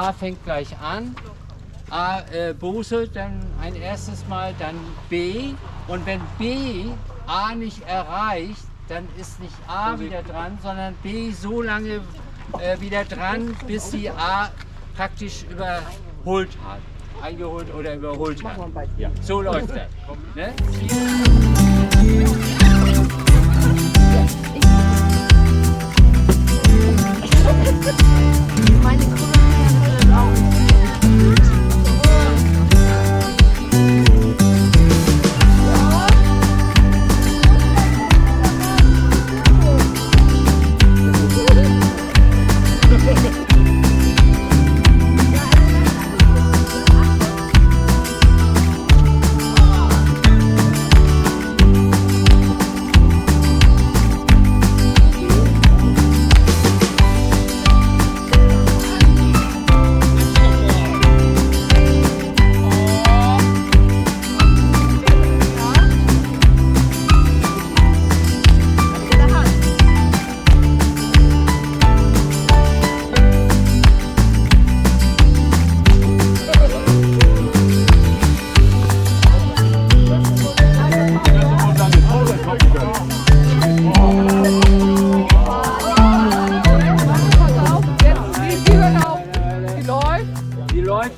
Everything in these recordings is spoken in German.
A fängt gleich an. A, Buße, dann ein erstes Mal, dann B. Und wenn B A nicht erreicht, dann ist nicht A wieder dran, sondern B so lange wieder dran, bis sie A praktisch überholt hat. Eingeholt oder überholt hat. Ja, so läuft das. Ne? Meine Kunden auch.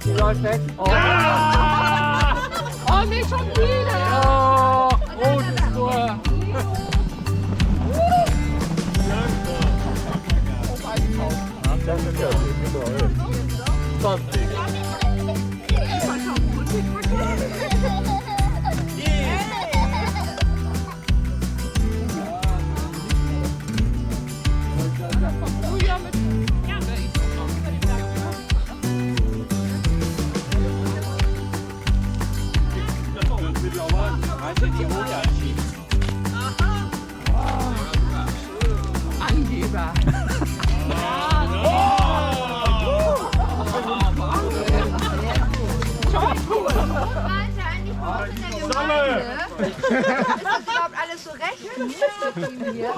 Die läuft weg. Oh, oh nicht schon wieder! oh rotes Tor. Angeber! Ist das überhaupt alles so recht mit ihm hier?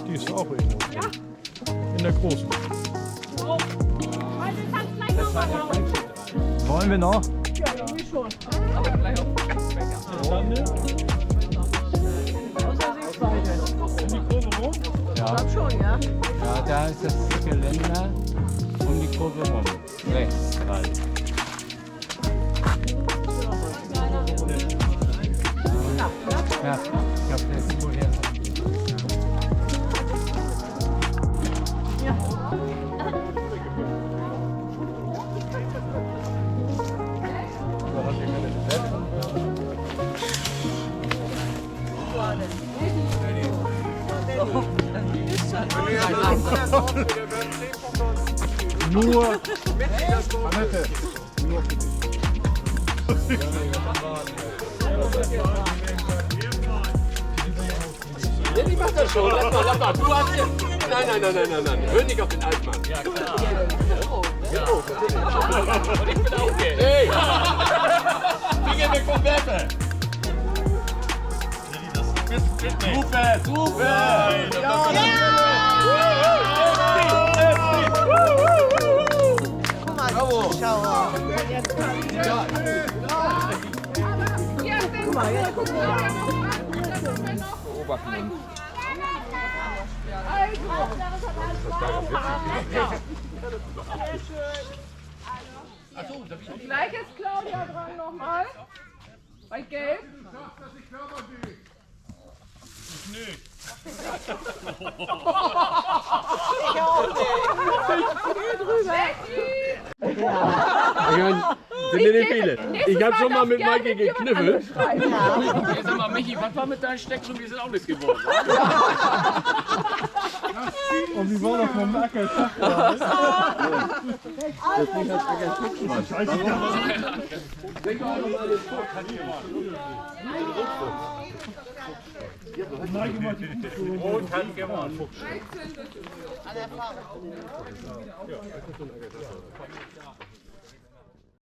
Die ist auch irgendwo. Ja. In der großen. Wollen wir noch? Ja, irgendwie schon. Aber gleich auf den Außer Sichtweite. In die Kurve rum? Ja. Schon, ja? Ja, da ist das Geländer um die Kurve rum. Rechts gerade. Ja, ich glaube, der ist wohl her. Nur Annette. Nur für dich. Ja, die macht das schon. Lass mal. Du hast ja... Nein. Hör nicht auf den Altmann. Ja, klar. Und ich bin auch hier. Hey! Finger weg vom Wetter! Super! Guck mal, die Zuschauer. Guck mal, jetzt gucken wir. Beobachten uns. Gleich ist Claudia dran nochmal. Bei Gelb. Sind ja nicht viele. Ich habe schon mal mit Maike gekniffelt. Hey, sag mal, Michi, was war mit deinen Steckungen? Die sind auch nichts geworden. Und wie Die war doch vom Acker. Rot hat gewonnen.